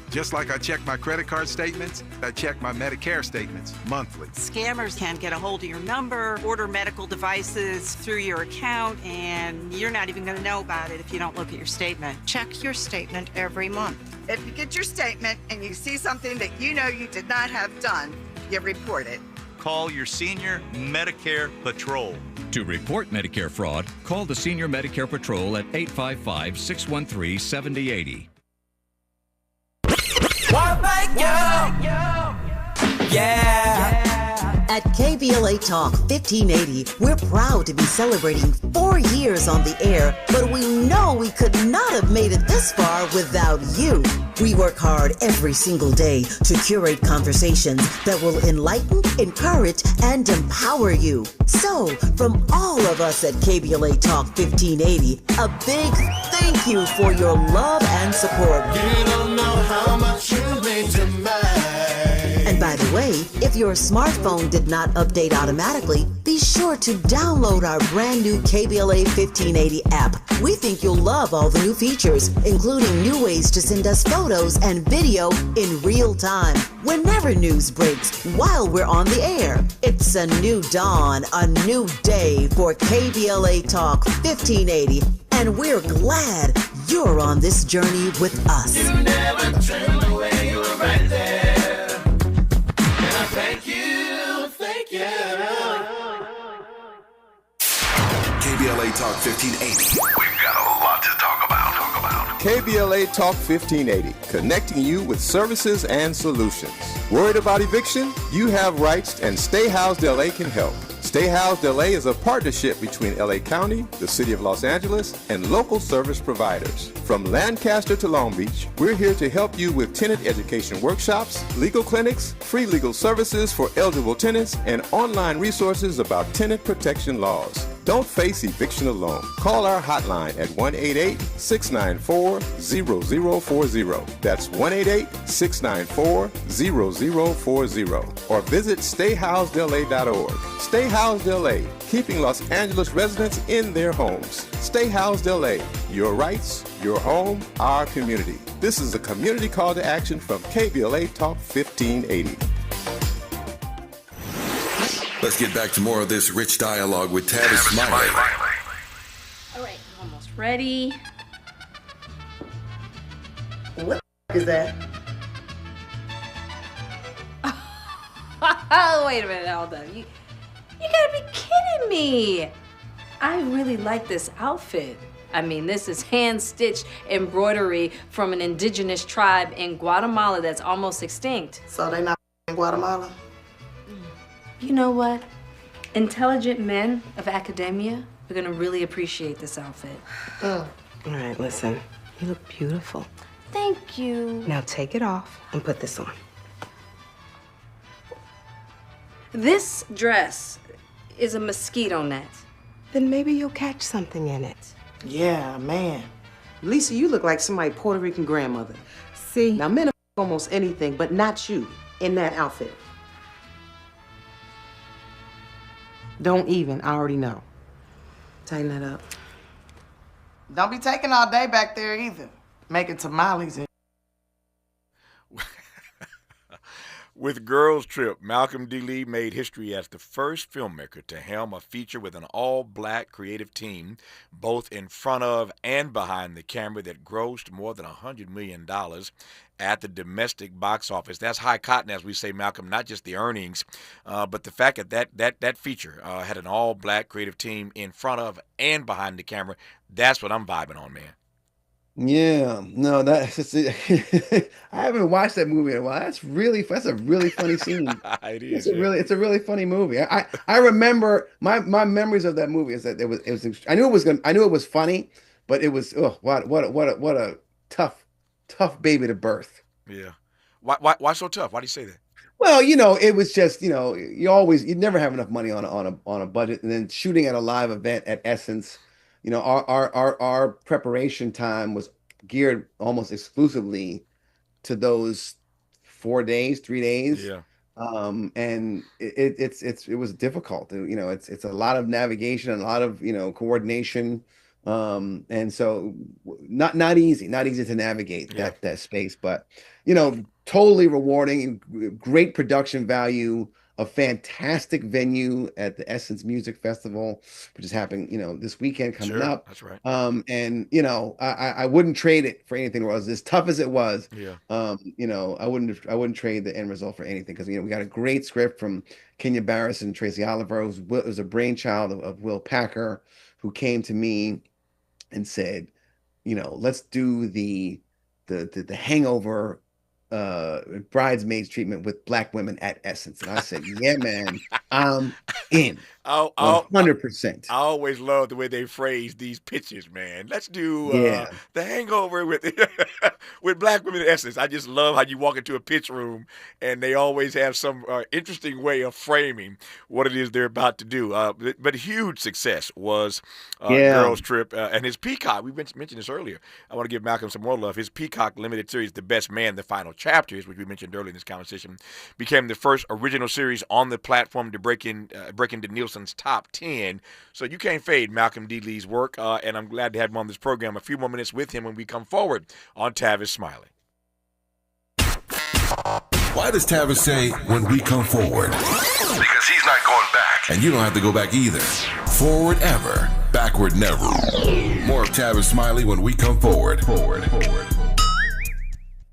Just like I check my credit card statements, I check my Medicare statements monthly. Scammers can get a hold of your number, order medical devices through your account, and you're not even going to know about it if you don't look at your statement. Check your statement every month. If you get your statement and you see something that you know you did not have done, you report it. Call your senior Medicare Patrol. To report Medicare fraud, call the Senior Medicare Patrol at 855-613-7080. At KBLA Talk 1580, we're proud to be celebrating 4 years on the air, but we know we could not have made it this far without you. We work hard every single day to curate conversations that will enlighten, encourage, and empower you. So, from all of us at KBLA Talk 1580, a big thank you for your love and support. You don't know how much you mean to me. And by the way, if your smartphone did not update automatically, be sure to download our brand new KBLA 1580 app. We think you'll love all the new features, including new ways to send us photos and video in real time, whenever news breaks, while we're on the air. It's a new dawn, a new day for KBLA Talk 1580, and we're glad you're on this journey with us. You never turned away, you were right there. Thank you, thank you. KBLA Talk 1580. We've got a lot to talk about. KBLA Talk 1580, connecting you with services and solutions. Worried about eviction? You have rights, and Stay Housed LA can help. Stay Housed LA is a partnership between LA County, the City of Los Angeles, and local service providers. From Lancaster to Long Beach, we're here to help you with tenant education workshops, legal clinics, free legal services for eligible tenants, and online resources about tenant protection laws. Don't face eviction alone. Call our hotline at 1-888-694-0040. That's 1-888-694-0040. Or visit stayhousedla.org. Stay Housed LA, keeping Los Angeles residents in their homes. Stay Housed LA, your rights, your home, our community. This is a community call to action from KBLA Talk 1580. Let's get back to more of this rich dialogue with Tavis Smiley. All right, I'm almost ready. What is that? Oh, wait a minute, hold on. You gotta be kidding me. I really like this outfit. I mean, this is hand-stitched embroidery from an indigenous tribe in Guatemala that's almost extinct. So they not in Guatemala? You know what? Intelligent men of academia are gonna really appreciate this outfit. All right, listen. You look beautiful. Thank you. Now take it off and put this on. This dress is a mosquito net. Then maybe you'll catch something in it. Yeah, man. Lisa, you look like somebody's Puerto Rican grandmother. See? Now, men are almost anything, but not you in that outfit. Don't even. I already know. Tighten that up. Don't be taking all day back there either. Making tamales and... With Girls Trip, Malcolm D. Lee made history as the first filmmaker to helm a feature with an all-black creative team, both in front of and behind the camera, that grossed more than $100 million at the domestic box office. That's high cotton, as we say, Malcolm, not just the earnings, but the fact that feature had an all-black creative team in front of and behind the camera. That's what I'm vibing on, man. Yeah, no, that's just I haven't watched that movie in a while. That's a really funny scene. It is. It's a really funny movie. I remember my memories of that movie is that it was I knew it was funny, but it was what a tough baby to birth. Yeah. Why so tough? Why do you say that? Well, it was just, you never have enough money on a budget, and then shooting at a live event at Essence. Our preparation time was geared almost exclusively to those 3 days. Yeah. And it was difficult. It's a lot of navigation and a lot of coordination. And so not easy to navigate that space, but totally rewarding, great production value, a fantastic venue at the Essence Music Festival, which is happening, this weekend coming up. That's right. And I wouldn't trade it for anything. It was as tough as it was. Yeah. I wouldn't trade the end result for anything, because we got a great script from Kenya Barris and Tracy Oliver. It was a brainchild of Will Packer, who came to me and said, let's do the Hangover bridesmaids treatment with Black women at Essence. And I said, yeah, man, I'm in. 100%. I always love the way they phrase these pitches, man. Let's do the Hangover with with Black women at Essence. I just love how you walk into a pitch room and they always have some interesting way of framing what it is they're about to do. But huge success was Girls Trip and his Peacock. We mentioned this earlier. I want to give Malcolm some more love. His Peacock limited series, The Best Man, The Final Chapters, which we mentioned earlier in this conversation, became the first original series on the platform to break into Nielsen's top 10. So you can't fade Malcolm D. Lee's work, and I'm glad to have him on this program. A few more minutes with him when we come forward on Tavis Smiley. Why does Tavis say when we come forward? Because he's not going back. And you don't have to go back either. Forward ever, backward never. More of Tavis Smiley when we come forward.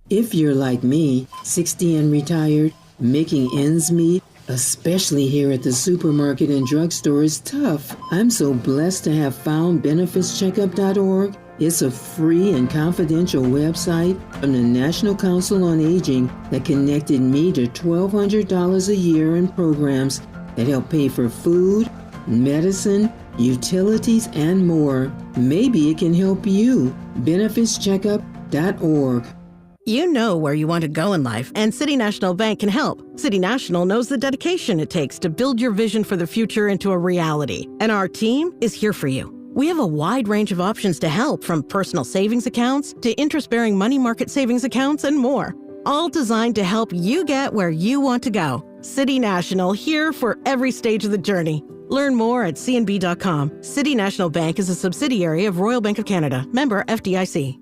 If you're like me, 60 and retired, making ends meet, especially here at the supermarket and drugstore, is tough. I'm so blessed to have found benefitscheckup.org. It's a free and confidential website from the National Council on Aging that connected me to $1,200 a year in programs that help pay for food, medicine, utilities, and more. Maybe it can help you. benefitscheckup.org. You know where you want to go in life, and City National Bank can help. City National knows the dedication it takes to build your vision for the future into a reality, and our team is here for you. We have a wide range of options to help, from personal savings accounts to interest-bearing money market savings accounts and more, all designed to help you get where you want to go. City National, here for every stage of the journey. Learn more at cnb.com. City National Bank is a subsidiary of Royal Bank of Canada, member FDIC.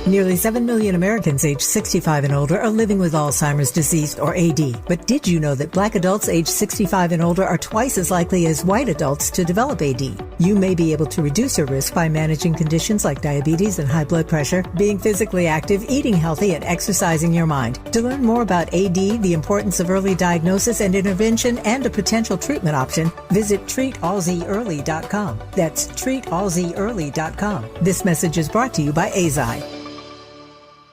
Nearly 7 million Americans aged 65 and older are living with Alzheimer's disease, or AD. But did you know that Black adults aged 65 and older are twice as likely as white adults to develop AD? You may be able to reduce your risk by managing conditions like diabetes and high blood pressure, being physically active, eating healthy, and exercising your mind. To learn more about AD, the importance of early diagnosis and intervention, and a potential treatment option, visit treatalzearly.com. That's treatalzearly.com. This message is brought to you by AZI.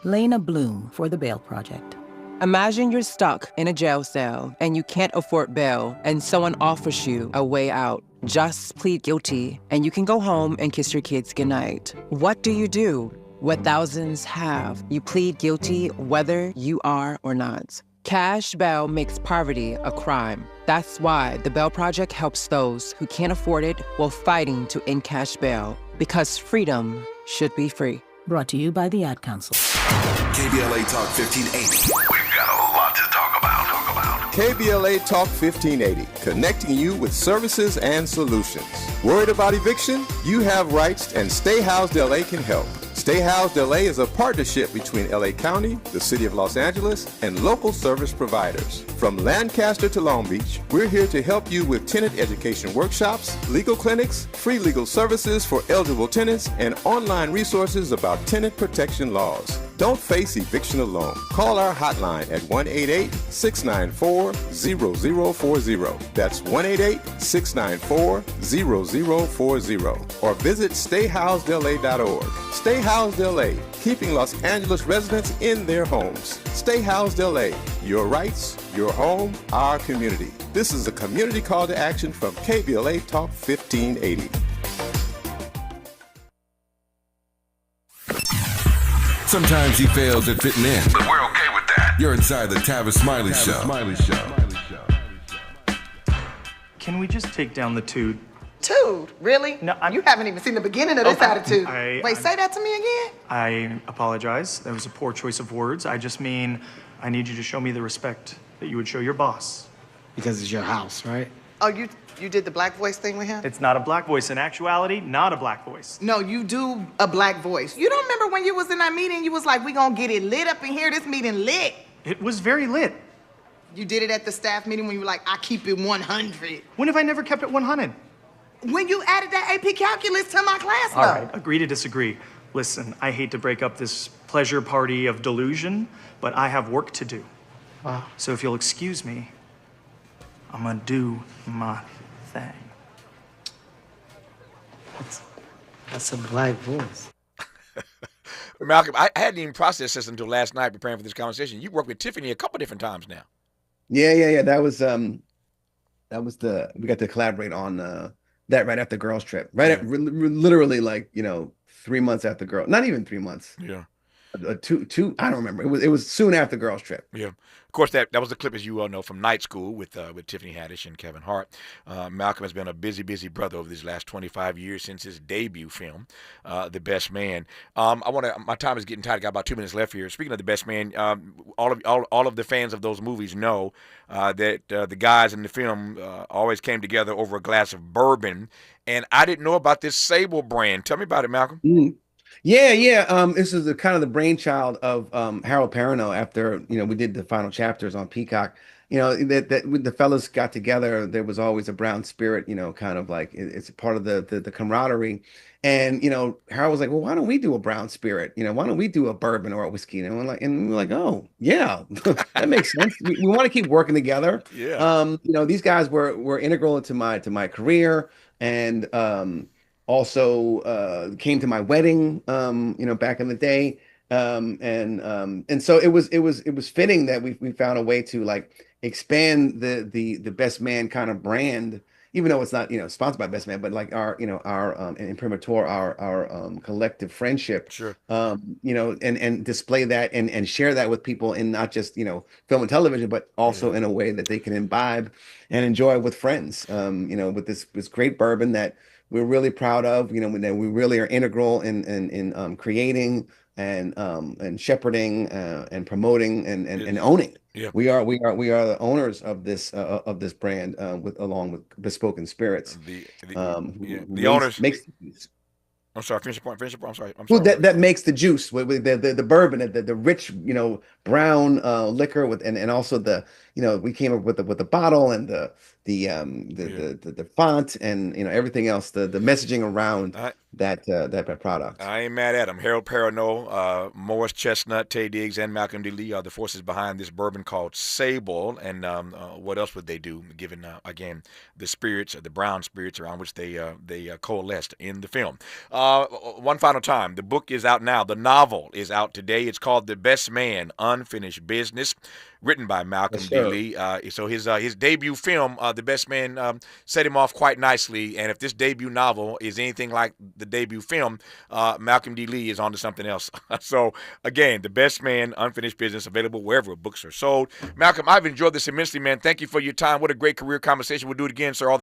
Lena Bloom for the Bail Project. Imagine you're stuck in a jail cell and you can't afford bail, and someone offers you a way out. Just plead guilty and you can go home and kiss your kids goodnight. What do you do? What thousands have. You plead guilty whether you are or not. Cash bail makes poverty a crime. That's why the Bail Project helps those who can't afford it while fighting to end cash bail. Because freedom should be free. Brought to you by the Ad Council. KBLA Talk 1580. We've got a lot to talk about. KBLA Talk 1580, connecting you with services and solutions. Worried about eviction? You have rights, and Stay Housed LA can help. Stay Housed LA is a partnership between LA County, the City of Los Angeles, and local service providers. From Lancaster to Long Beach, we're here to help you with tenant education workshops, legal clinics, free legal services for eligible tenants, and online resources about tenant protection laws. Don't face eviction alone. Call our hotline at 1-888-694-0040. That's 1-888-694-0040. Or visit stayhousedla.org. Stay Housed LA, keeping Los Angeles residents in their homes. Stay Housed LA, your rights, your home, our community. This is a community call to action from KBLA Talk 1580. Sometimes he fails at fitting in, but we're okay with that. You're inside the Tavis Smiley Show. Can we just take down the toot? Attitude? Really? No, you haven't even seen the beginning of this attitude. Say that to me again. I apologize. That was a poor choice of words. I just mean I need you to show me the respect that you would show your boss. Because it's your house, right? Oh, you did the black voice thing with him? It's not a black voice. In actuality, not a black voice. No, you do a black voice. You don't remember when you was in that meeting, you was like, we gonna get it lit up in here, this meeting lit. It was very lit. You did it at the staff meeting when you were like, I keep it 100. When have I never kept it 100? When you added that AP calculus to my class, All right, agree to disagree. Listen, I hate to break up this pleasure party of delusion, but I have work to do. Wow. So if you'll excuse me, I'm gonna do my thing. That's a black voice. Malcolm, I hadn't even processed this until last night preparing for this conversation. You worked with Tiffany a couple different times now. Yeah. That was we got to collaborate on that right after Girls Trip. Literally like, 3 months after not even 3 months. Yeah. Two, I don't remember. It was soon after Girls Trip. Yeah. Of course, that was the clip, as you all know, from Night School with Tiffany Haddish and Kevin Hart. Malcolm has been a busy brother over these last 25 years since his debut film, The Best Man. My time is getting tight. I got about 2 minutes left here. Speaking of The Best Man, all of the fans of those movies know that the guys in the film always came together over a glass of bourbon. And I didn't know about this Sable brand. Tell me about it, Malcolm. Yeah. This is the kind of the brainchild of Harold Perrineau after, we did the final chapters on Peacock. That when the fellas got together, there was always a brown spirit, kind of like it's part of the camaraderie. And, Harold was like, well, why don't we do a brown spirit? Why don't we do a bourbon or a whiskey? And we're like, oh, yeah, that makes sense. We want to keep working together. Yeah. These guys were integral into my career, and also came to my wedding, back in the day. And so it was fitting that we found a way to like expand the Best Man kind of brand, even though it's not, sponsored by Best Man, but like our imprimatur, our collective friendship, sure. And display that and share that with people in not just, film and television, but also in a way that they can imbibe and enjoy with friends, with this great bourbon that we're really proud of, that we really are integral in creating and shepherding and promoting and owning. Yeah. We are the owners of this brand along with Bespoken Spirits. The owners makes. I'm sorry. Finish your point. I'm sorry. Well, that makes the juice with the bourbon, the rich brown liquor with and also we came up with the bottle and the font and everything else, the messaging around that product. I ain't mad at him. Harold Perrineau, Morris Chestnut, Tay Diggs, and Malcolm D. Lee are the forces behind this bourbon called Sable. And what else would they do, given again the spirits, the brown spirits around which they coalesced in the film? One final time, the book is out now. The novel is out today. It's called The Best Man: Unfinished Business, written by Malcolm D. Lee. So his debut film, The Best Man, set him off quite nicely. And if this debut novel is anything like the debut film, Malcolm D. Lee is onto something else. So again, The Best Man: Unfinished Business, available wherever books are sold. Malcolm, I've enjoyed this immensely, man. Thank you for your time. What a great career conversation. We'll do it again, sir.